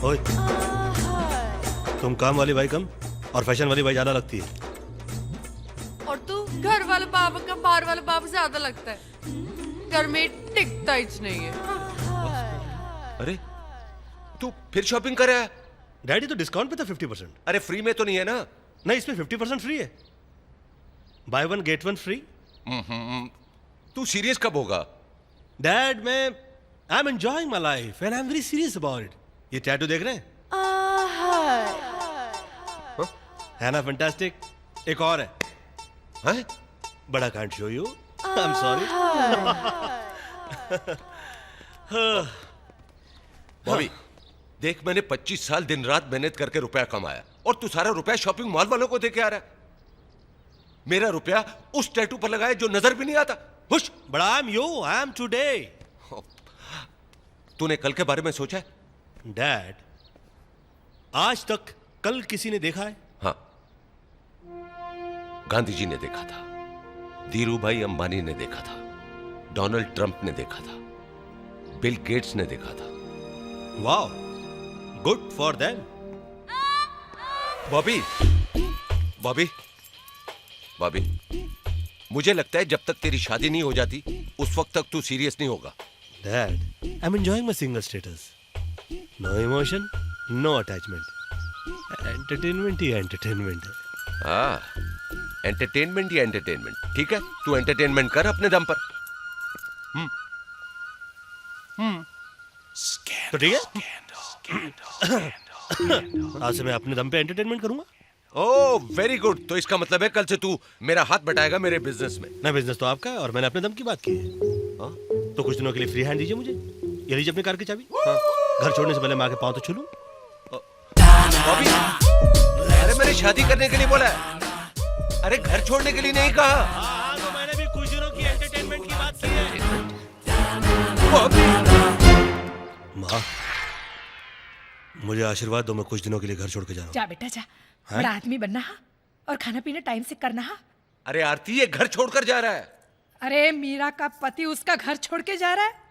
ओए, तुम काम वाली भाई कम और फैशन वाली भाई ज्यादा लगती है। और तू घर वाले बाबा का बाहर वाले बाबा ज्यादा लगता है। घर में टिकता ही नहीं है। अरे तू फिर शॉपिंग कर रहा है? डैडी तो डिस्काउंट पे था 50%। अरे फ्री में तो नहीं है ना? नहीं, इसमें 50% फ्री है। By one get one free. तू सीरियस कब होगा? डैड, मैं I am enjoying my life and I am very serious about it. ये टैटू देख रहे हैं? है ना फैंटास्टिक? एक और है। हैं? बड़ा can't show you, I am sorry. Bobby देख, मैंने 25 साल दिन रात मेहनत करके रुपया कमाया और तू सारा रुपया शॉपिंग मॉल वालों को दे के आ रहा है। मेरा रुपया उस टैटू पर लगाया जो नजर भी नहीं आता। हुश! But I am you, I am today. तूने कल के बारे में सोचा है? डैड, आज तक कल किसी ने देखा है? हाँ, गांधी जी ने देखा था, धीरू भाई अंबानी ने देखा था, डोनाल्ड ट्रंप ने देखा था, बिल गेट्स ने देखा था। Wow, good for them. Bobby Bobby Bobby, मुझे लगता है जब तक तेरी शादी नहीं हो जाती उस वक्त तक तू सीरियस नहीं होगा। Dad, I'm enjoying my single status. No emotion, no attachment. Entertainment he entertainment है। हाँ, एंटरटेनमेंट ही एंटरटेनमेंट। ठीक है, तू एंटरटेनमेंट कर अपने दम पर। तो ठीक है, आज से मैं अपने दम पे एंटरटेनमेंट करूंगा। Oh very good. तो इसका मतलब है कल से तू मेरा हाथ बटाएगा मेरे बिजनेस में। ना, बिजनेस तो आपका है और मैंने अपने दम की बात की है। हाँ? तो कुछ दिनों के लिए फ्री हैंड दीजिए मुझे। ये लीजिए अपनी कार की चाबी। हाँ। घर छोड़ने से पहले माँ के पाँव तो छू लूं। बॉबी, अरे मैंने शादी करने के लिए बोला है, अरे घर छोड़ने के लिए नहीं कहा। हाँ, तो मैंने भी कुछ दिनों की एंटरटेनमेंट की बात की है। माँ, मुझे आशीर्वाद दो, मैं कुछ दिनों के लिए घर छोड़ के जा रहा हूँ। जा बेटा जा, बड़ा आदमी बनना हा और खाना पीना टाइम से करना हा। अरे आरती, ये घर छोड़कर जा रहा है। अरे मीरा का पति उसका घर छोड़ के जा रहा है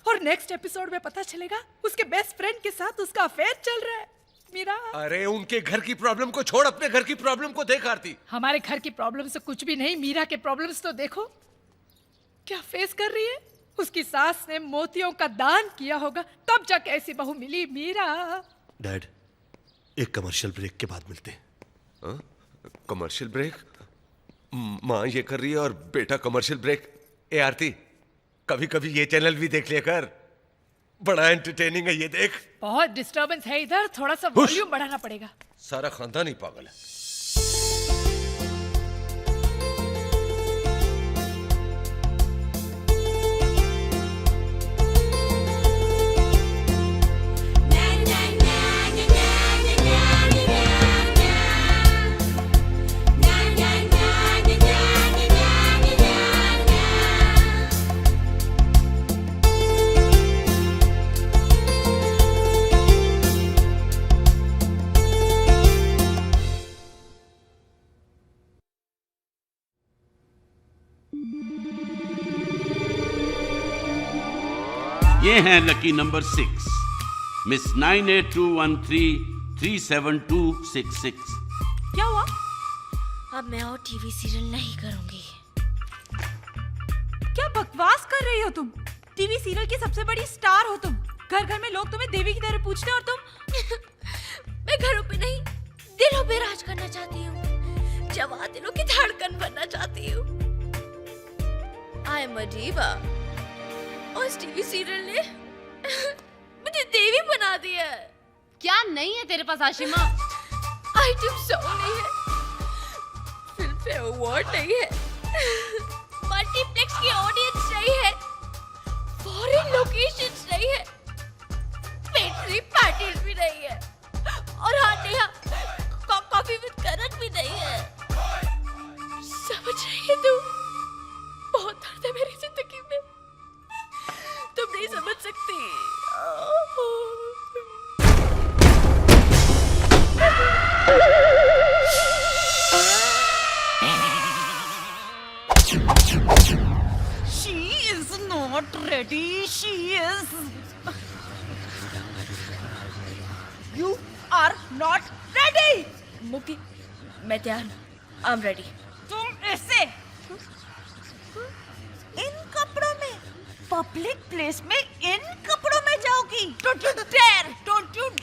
और नेक्स्ट एपिसोड में पता चलेगा उसके बेस्ट फ्रेंड के साथ उसका अफेयर चल रहा है। मीरा, अरे उनके घर की प्रॉब्लम को छोड़, अपने घर की प्रॉब्लम को देख आरती। हमारे घर की प्रॉब्लम से कुछ भी नहीं, मीरा के प्रॉब्लम्स तो देखो क्या फेस कर रही है। उसकी सास ने मोतियों का दान किया होगा तब जाके ऐसी बहू मिली। मीरा, डैड, एक कमर्शियल ब्रेक के बाद मिलते हैं। Commercial break? माँ ये कर रही है और बेटा कमर्शियल ब्रेक। ए आरती, कभी कभी ये चैनल भी देख लिया कर, बड़ा एंटरटेनिंग है ये देख। बहुत डिस्टरबेंस है इधर, थोड़ा सा वॉल्यूम बढ़ाना पड़ेगा। सारा खानदान ही पागल है। ये हैं लकी नंबर 6, मिस 9821337266। क्या हुआ? अब मैं और टीवी सीरियल नहीं करूंगी। क्या बकवास कर रही हो तुम? टीवी सीरियल की सबसे बड़ी स्टार हो तुम। घर घर में लोग तुम्हें देवी की तरह पूछते हैं और तुम मैं घरों पे नहीं, दिलों पे राज करना चाहती हूँ। जवां दिलों की धड़कन बनना चाहती हूँ। आई एम अ डीवा और इस टीवी सीरियल ने मुझे देवी बना दिया है। क्या नहीं है तेरे पास आशिमा? आइटम सॉन्ग नहीं है, फिल्म फेयर अवार्ड नहीं है, मल्टीप्लेक्स की ऑडियंस नहीं है, फॉरेन लोकेशंस नहीं है, पेट्री पार्टीज भी नहीं है और हाँ नेहा कॉफी विद करण भी नहीं है। समझ रही है तू? बहुत दर्द है मेरी जिंदगी में, तुम नहीं समझ सकती। She is not ready. She is. मुक्ति मैं तैयार हूँ। I am ready. तुम ऐसे इन कपड़ों में पब्लिक प्लेस में इन कपड़ों में जाओगी? Don't you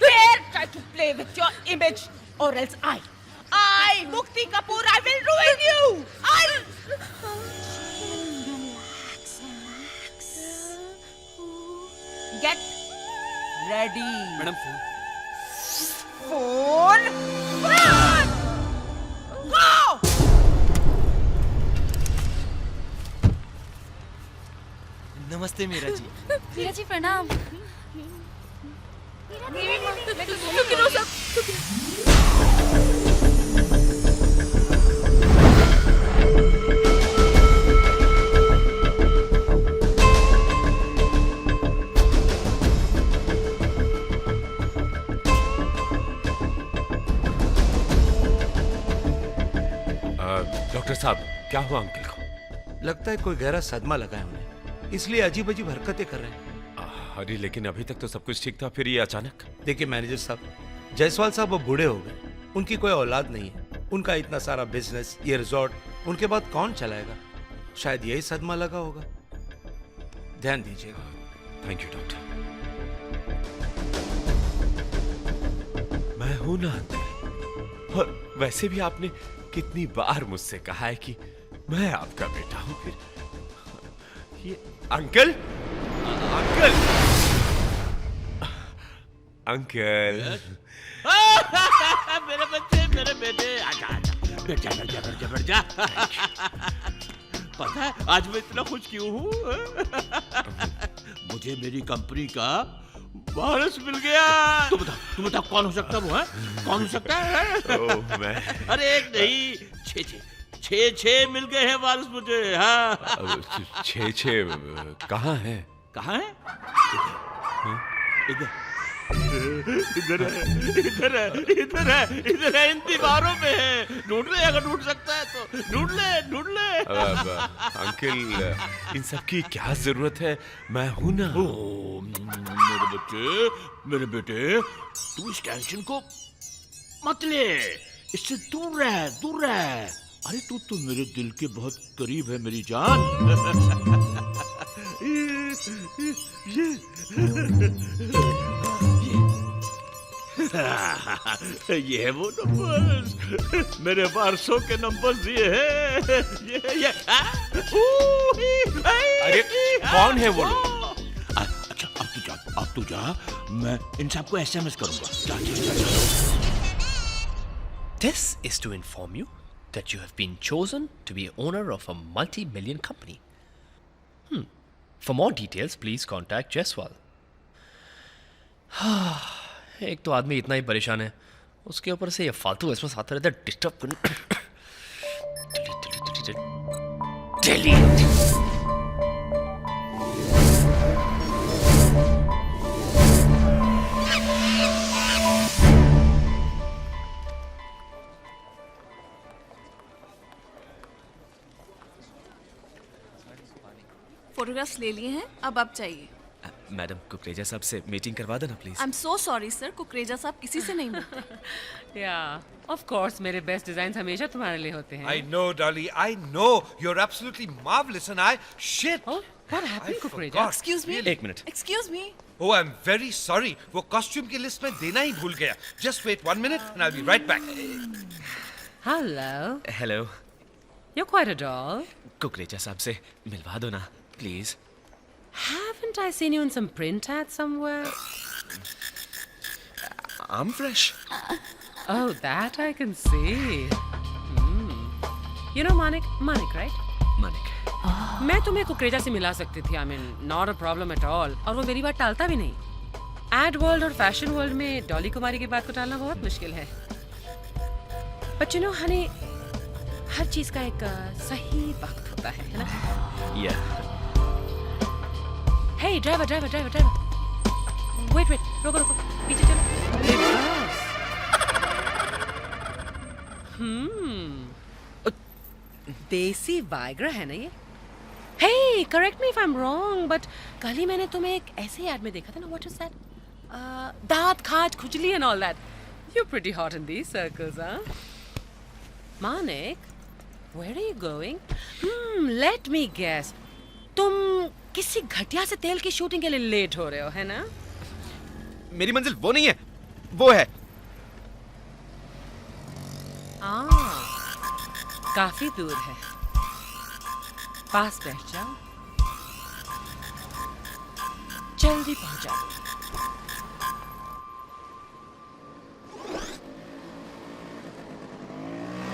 dare try to play with your image or else I Mukti Kapoor, I will ruin you. Get ready. Madam Phone. Go. नमस्ते मीरा जी। मीरा जी प्रणाम। डॉक्टर साहब, क्या हुआ अंकल को? लगता है कोई गहरा सदमा लगा है उन्हें, इसलिए अजीब अजीब हरकतें कर रहे हैं। अरे लेकिन अभी तक तो सब कुछ ठीक था, फिर ये अचानक। देखिए मैनेजर साहब, जायसवाल साहब वो बूढ़े हो गए, उनकी कोई औलाद नहीं है, उनका इतना सारा बिजनेस, ये रिजॉर्ट, उनके बाद कौन चलाएगा? शायद यही सदमा लगा होगा। ध्यान दीजिएगा। Thank you doctor. मैं हूं ना अंकल, और वैसे भी आपने कितनी बार मुझसे कहा है कि मैं आपका बेटा हूं। फिर ये अंकल अंकल अंकल मेरे बच्चे, मेरे बेटे, आजा आजा, बैठ जा बैठ जा बैठ जा बैठ जा। पता है आज मैं इतना खुश क्यों हूँ? मुझे मेरी कंपनी का बोनस मिल गया। तुम बता कौन हो सकता है वो? है कौन हो सकता है? ओह, मैं अरे एक नहीं, छह मिल गए हैं वारिस मुझे। हाँ छः कहाँ है? कहाँ है? इधर इधर है, इधर है, इधर है, इधर है, इन दीवारों में है। ढूंढ ले, अगर ढूंढ सकता है तो ढूंढ ले, ढूंढ ले। अंकल, इन सब की क्या जरूरत है? मैं हूं ना। ओ, मेरे बेटे, तू इस टेंशन को मत ले, इससे दूर रह, दूर रह। अरे तू तो मेरे दिल के बहुत करीब है मेरी जान। ये है वो नंबर्स, मेरे वारसों के नंबर्स ये है। ये अरे कौन है वो लोग? अच्छा अब तू जा, मैं इन सबको SMS करूंगा। जा। This is to inform you that you have been chosen to be owner of a multi-million company. For more details, please contact Jaiswal. एक तो आदमी इतना ही परेशान है, उसके ऊपर से ये फालतू एसएमएस आता रहता है, डिस्टर्ब करने। Delete. फोटोग्राफ्स ले लिए हैं, अब आप चाहिए। मैडम, कुकरेजा साहब से मीटिंग करवा देना please. I am so sorry sir, Kukreja साहब किसी से नहीं मिलते। या ऑफ कोर्स मेरे बेस्ट डिजाइन्स हमेशा तुम्हारे लिए होते हैं। I know, Dolly, I know. You're absolutely marvelous and shit. Oh, what happened, I Kukreja? forgot. Excuse me, एक मिनट। Excuse me. Oh, I'm very sorry. वो कॉस्ट्यूम की लिस्ट में देना ही भूल गया. Just wait 1 minute and I'll be right back. Hello, hello, you're quite a doll. Kukreja साहब से मिलवा दो ना please. Haven't I seen you in some print ad somewhere? I'm fresh. Oh, that I can see. You know Manik, right? Manik, मैं तुम्हें कुकरेजा से मिला सकती थी। I mean, not a problem at all. और वो मेरी बात टालता भी नहीं। एड वर्ल्ड और फैशन वर्ल्ड में डॉली कुमारी की बात को टालना बहुत मुश्किल है। But you know, honey, हर चीज का एक सही वक्त होता है ना? या Hey, driver. Wait, रुको, पीछे चलो। देसी वाइग्रा है ना ये? Hey, correct me if I'm wrong, but कल ही मैंने तुम्हें एक ऐसे ऐड में देखा था ना, what is that? दांत, खाज, खुजली and all that. You're pretty hot in these circles, huh? Manik, where are you going? Let me guess. तुम किसी घटिया से तेल की शूटिंग के लिए लेट हो रहे हो, है ना? मेरी मंजिल वो नहीं है, वो है। काफी दूर है। पास बैठ जाओ, जल्दी पहुंचाओ।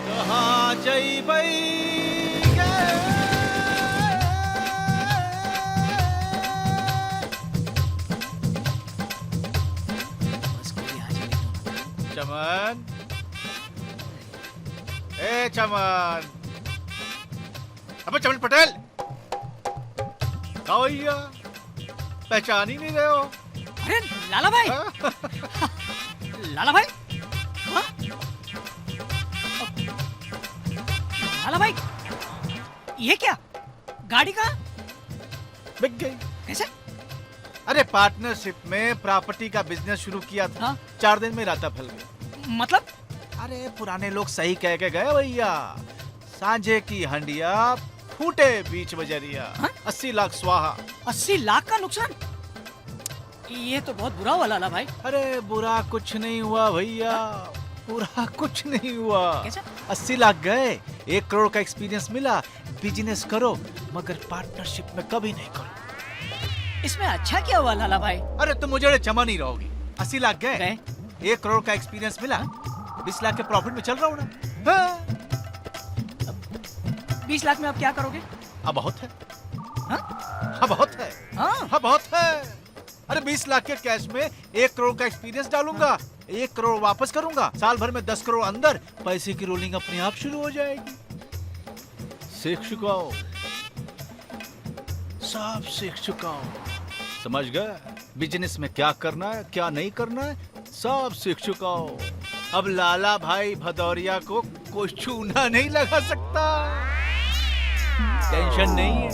कहाँ जइबै चमन, ए चमन, अबे चमन पटेल, कहाँ भैया? पहचान ही नहीं रहे हो? अरे लाला भाई, लाला भाई, हाँ? लाला भाई, ये क्या? गाड़ी कहाँ? बिक गई। कैसे? अरे पार्टनरशिप में प्रॉपर्टी का बिजनेस शुरू किया था। हाँ? 4 दिन में राता फल गया। मतलब? अरे पुराने लोग सही कह के गए भैया। सांझे की हंडिया फूटे बीच बजरिया। हाँ? 80 लाख स्वाहा। 80 लाख का नुकसान? ये तो बहुत बुरा हुआ लाला भाई। अरे बुरा कुछ नहीं हुआ भैया, बुरा कुछ नहीं हुआ। कैसे? 80 लाख गए, 1 करोड़ का एक्सपीरियंस मिला। बिजनेस करो मगर पार्टनरशिप में कभी नहीं करो। इसमें अच्छा क्या हुआ लाला भाई? अरे तुम मुझे जमा नहीं रहोगी। 80 लाख गए, 1 करोड़ का एक्सपीरियंस मिला, 20 लाख के प्रॉफिट में चल रहा हूँ ना। हाँ। 20 लाख में आप क्या करोगे? अब बहुत है। हाँ? हाँ बहुत है। हाँ? हाँ बहुत है। अरे 20 लाख के कैश में 1 करोड़ का एक्सपीरियंस डालूंगा, 1 करोड़ वापस करूंगा, साल भर में 10 करोड़ अंदर, पैसे की रोलिंग अपने आप शुरू हो जाएगी। सीख चुका हूं, सब सीख चुका हूं। समझ गए बिजनेस में क्या करना है क्या नहीं करना है, सब सीख चुका हूं। अब लाला भाई भदौरिया को कोई चूना नहीं लगा सकता। टेंशन नहीं है,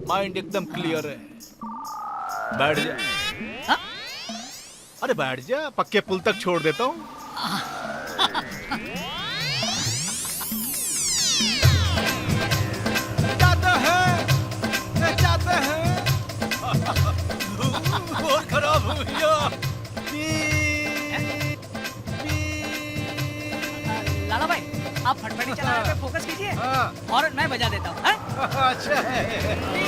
माइंड एकदम क्लियर है। बैठ जा। हाँ? अरे बैठ जा, पक्के पुल तक छोड़ देता हूँ। जाते हैं और खराब हो गया। लाला भाई, आप फटफटी चलाने पे फोकस कीजिए। हाँ। और मैं बजा देता हूँ। अच्छा है।